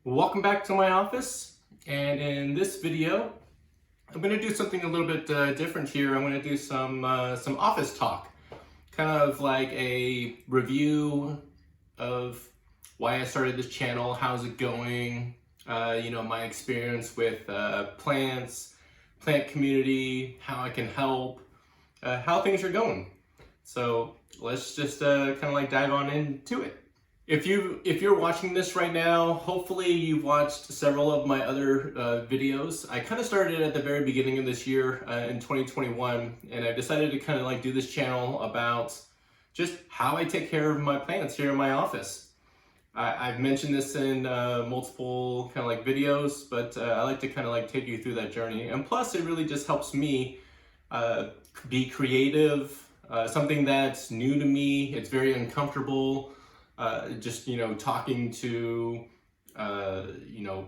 Welcome back to my office, and in this video I'm going to do something a little bit different here. I'm going to do some office talk, kind of like a review of why I started this channel, how's it going, my experience with plants, plant community, how I can help, how things are going. So let's just kind of like dive on into it. If you're watching this right now, hopefully you've watched several of my other videos. I kind of started at the very beginning of this year in 2021, and I decided to kind of like do this channel about just how I take care of my plants here in my office. I've mentioned this in multiple kind of like videos, but I like to kind of like take you through that journey. And plus, it really just helps me be creative, something that's new to me. It's very uncomfortable. Talking to,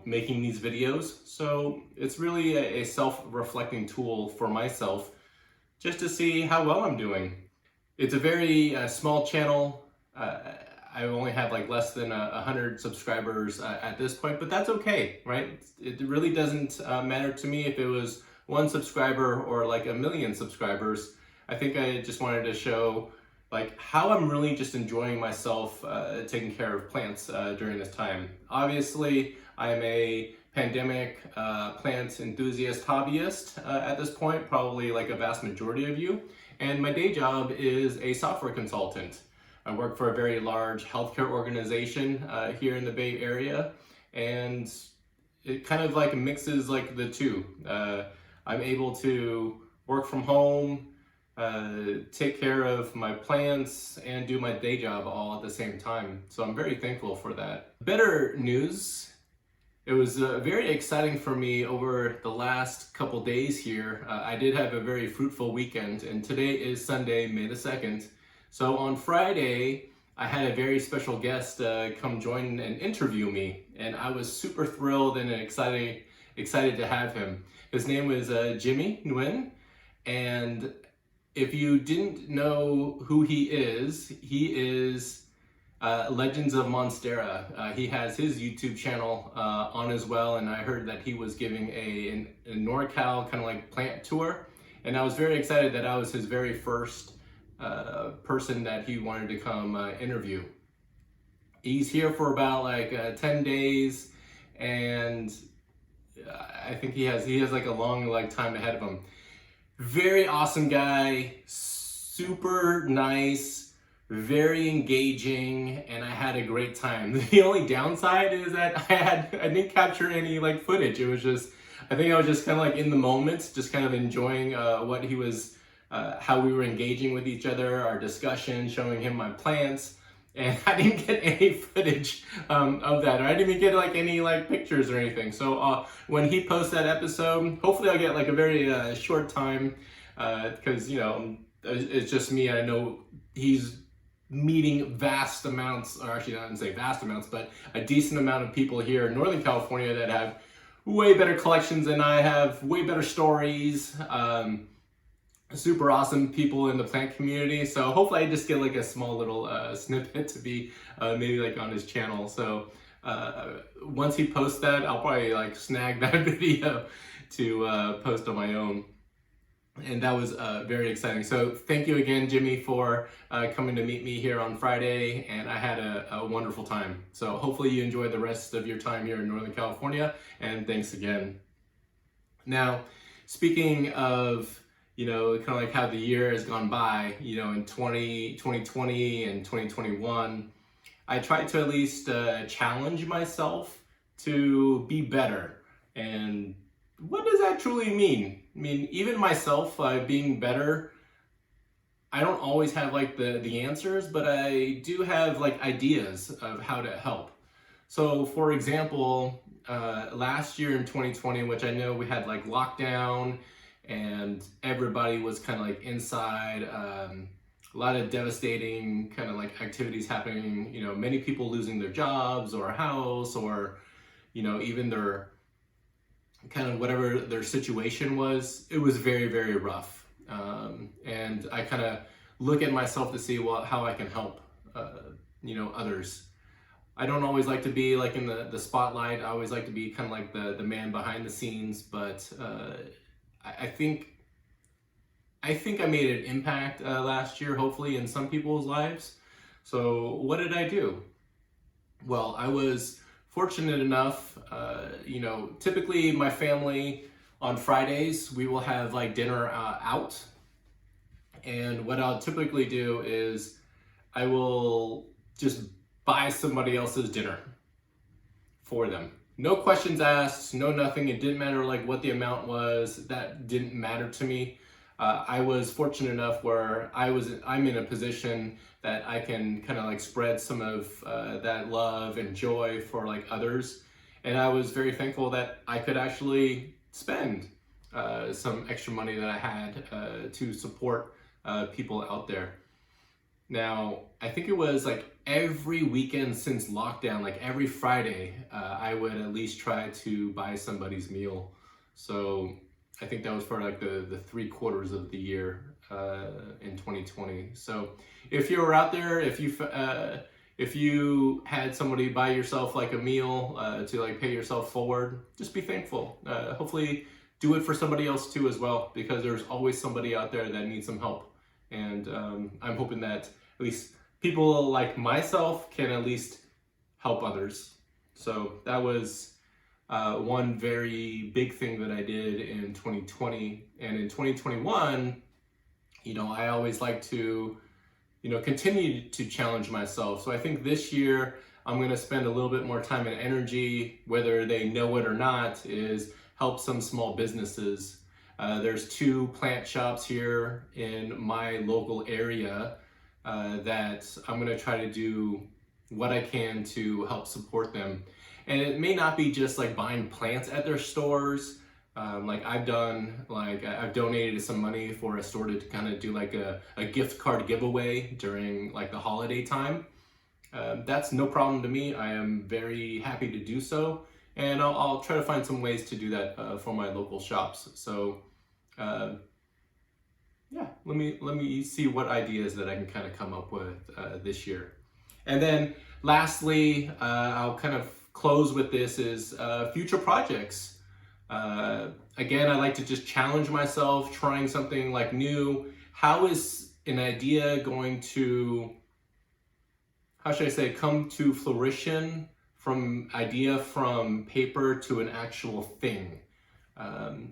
making these videos. So it's really a self-reflecting tool for myself just to see how well I'm doing. It's a very small channel. I only have like less than 100 subscribers at this point, but that's okay, right? It really doesn't matter to me if it was 1 subscriber or like 1,000,000 subscribers. I think I just wanted to show like how I'm really just enjoying myself taking care of plants during this time. Obviously, I'm a pandemic plant enthusiast hobbyist at this point, probably like a vast majority of you. And my day job is a software consultant. I work for a very large healthcare organization here in the Bay Area, and it kind of like mixes like the two. I'm able to work from home, take care of my plants, and do my day job all at the same time. So I'm very thankful for that. Better news, it was very exciting for me over the last couple days here. I did have a very fruitful weekend, and today is Sunday, May the 2nd. So on Friday, I had a very special guest come join and interview me, and I was super thrilled and excited to have him. His name was Jimmy Nguyen, and if you didn't know who he is Legends of Monstera. He has his YouTube channel on as well, and I heard that he was giving a NorCal kind of like plant tour, and I was very excited that I was his very first person that he wanted to come interview. He's here for about like 10 days, and I think he has like a long like time ahead of him. Very awesome guy, super nice, very engaging, and I had a great time. The only downside is that I didn't capture any like footage. It was just, I think I was just kind of like in the moment, just kind of enjoying what he was, how we were engaging with each other, our discussion, showing him my plants. And I didn't get any footage of that, or I didn't even get like any like pictures or anything. So when he posts that episode, hopefully I'll get like a very short time, because it's just me. I know he's meeting vast amounts, or actually not to say vast amounts, but a decent amount of people here in Northern California that have way better collections than I have, way better stories. Super awesome people in the plant community. So hopefully I just get like a small little snippet to be maybe like on his channel. So once he posts that, I'll probably like snag that video to post on my own. And that was very exciting. So thank you again, Jimmy, for coming to meet me here on Friday, and I had a wonderful time. So hopefully you enjoy the rest of your time here in Northern California, and thanks again. Now, speaking of kind of like how the year has gone by, in 2020 and 2021, I tried to at least challenge myself to be better. And what does that truly mean? I mean, even myself being better, I don't always have like the answers, but I do have like ideas of how to help. So for example, last year in 2020, which I know we had like lockdown, and everybody was kind of like inside, a lot of devastating kind of like activities happening, many people losing their jobs or a house, or, even their kind of whatever their situation was. It was very, very rough. And I kind of look at myself to see how I can help, others. I don't always like to be like in the spotlight. I always like to be kind of like the man behind the scenes, but I think I made an impact last year, hopefully, in some people's lives. So what did I do? Well, I was fortunate enough, typically my family on Fridays, we will have like dinner out. And what I'll typically do is I will just buy somebody else's dinner for them. No questions asked, no nothing. It didn't matter like what the amount was. That didn't matter to me. I was fortunate enough where I'm in a position that I can kind of like spread some of that love and joy for like others. And I was very thankful that I could actually spend some extra money that I had to support people out there. Now, I think it was like every weekend since lockdown, like every Friday, I would at least try to buy somebody's meal. So I think that was for like the 3/4 of the year in 2020. So if you were out there, if you had somebody buy yourself like a meal to like pay yourself forward, just be thankful. Hopefully do it for somebody else too as well, because there's always somebody out there that needs some help. And I'm hoping that at least people like myself can at least help others. So that was one very big thing that I did in 2020. And in 2021, I always like to, continue to challenge myself. So I think this year I'm going to spend a little bit more time and energy, whether they know it or not, is help some small businesses. There's 2 plant shops here in my local area that I'm going to try to do what I can to help support them. And it may not be just like buying plants at their stores. I've donated some money for a store to kind of do like a gift card giveaway during like the holiday time. That's no problem to me. I am very happy to do so. And I'll try to find some ways to do that for my local shops. So let me see what ideas that I can kind of come up with this year. And then lastly, I'll kind of close with this is future projects. Again, I like to just challenge myself, trying something like new. How is an idea going to, how should I say, come to fruition from paper to an actual thing?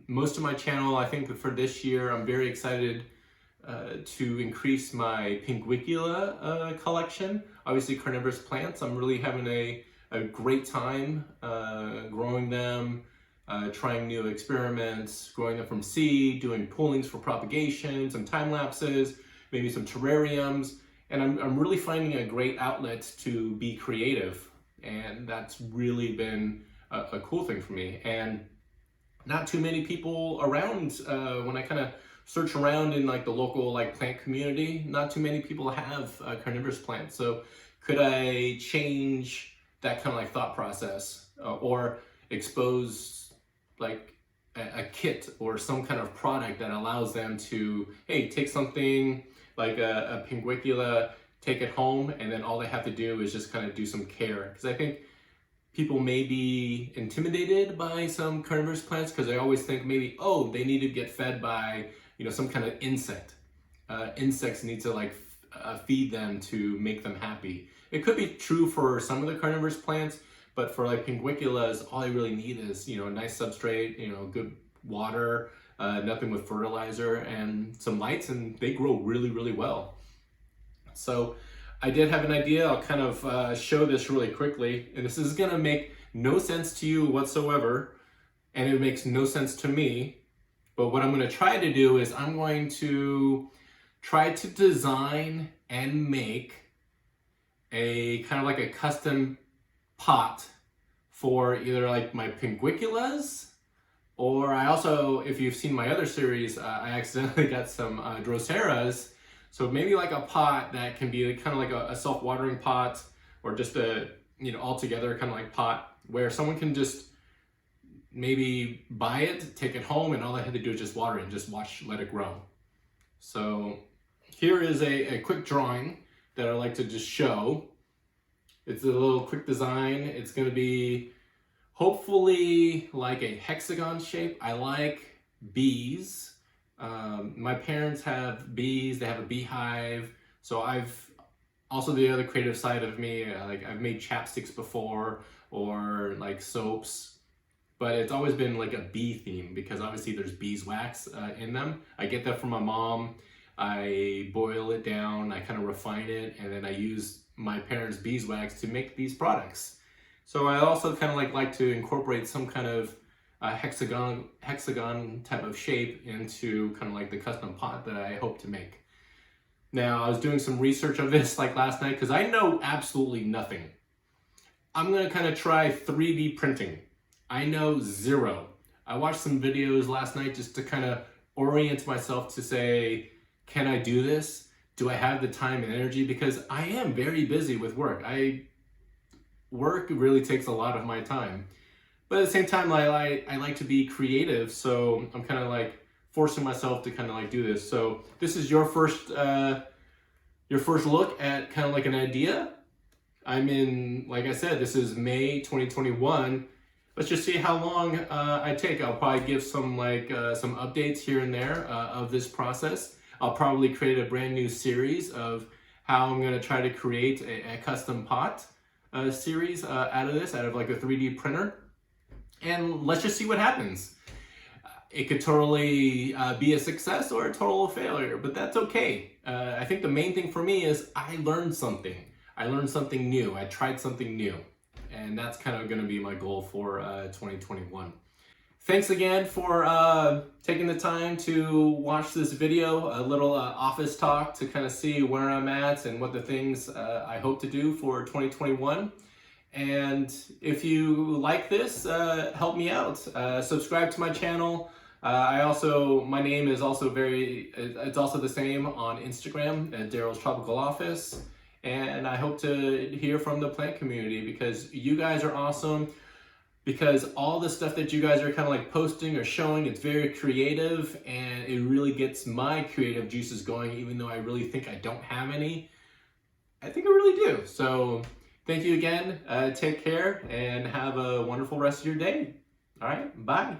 Most of my channel, I think for this year, I'm very excited to increase my Pinguicula collection. Obviously carnivorous plants, I'm really having a great time growing them, trying new experiments, growing them from seed, doing poolings for propagation, some time lapses, maybe some terrariums. And I'm really finding a great outlet to be creative. And that's really been a cool thing for me. And not too many people around when I kind of search around in like the local like plant community, not too many people have carnivorous plants. So could I change that kind of like thought process or expose like a kit or some kind of product that allows them to, hey, take something like a Pinguicula, take it home, and then all they have to do is just kind of do some care. Because I think people may be intimidated by some carnivorous plants because they always think maybe, oh, they need to get fed by, some kind of insect. Insects need to like feed them to make them happy. It could be true for some of the carnivorous plants, but for like Pinguiculas, all they really need is, a nice substrate, good water, nothing with fertilizer, and some lights, and they grow really, really well. So I did have an idea. I'll kind of show this really quickly, and this is gonna make no sense to you whatsoever, and it makes no sense to me. But what I'm gonna try to do is I'm going to try to design and make a kind of like a custom pot for either like my Pinguiculas, or I also, if you've seen my other series, I accidentally got some Droseras. So maybe like a pot that can be kind of like a self-watering pot, or just a, altogether kind of like pot where someone can just maybe buy it, take it home, and all they have to do is just water it and just let it grow. So here is a quick drawing that I like to just show. It's a little quick design. It's gonna be hopefully like a hexagon shape. I like bees. My parents have bees, they have a beehive. So I've also, the other creative side of me, like I've made chapsticks before or like soaps, but it's always been like a bee theme because obviously there's beeswax in them. I get that from my mom. I boil it down, I kind of refine it, and then I use my parents' beeswax to make these products. So I also kind of like to incorporate some kind of hexagon type of shape into kind of like the custom pot that I hope to make. Now, I was doing some research of this like last night because I know absolutely nothing. I'm gonna kind of try 3D printing. I know zero. I watched some videos last night just to kind of orient myself to say, can I do this? Do I have the time and energy? Because I am very busy with work. Work really takes a lot of my time. But at the same time, I like to be creative, so I'm kind of like forcing myself to kind of like do this. So this is your first look at kind of like an idea. I'm in, like I said, this is May 2021. Let's just see how long I take. I'll probably give some some updates here and there of this process. I'll probably create a brand new series of how I'm gonna try to create a custom pot series out of like a 3D printer. And let's just see what happens. It could totally be a success or a total failure, but that's okay. I think the main thing for me is I learned something. I learned something new. I tried something new. And that's kind of going to be my goal for 2021. Thanks again for taking the time to watch this video, a little office talk to kind of see where I'm at and what the things I hope to do for 2021. And if you like this, help me out. Subscribe to my channel. My name is also it's also the same on Instagram at Daryl's Tropical Office. And I hope to hear from the plant community because you guys are awesome. Because all the stuff that you guys are kind of like posting or showing, it's very creative and it really gets my creative juices going, even though I really think I don't have any. I think I really do. So thank you again. Take care and have a wonderful rest of your day. All right, bye.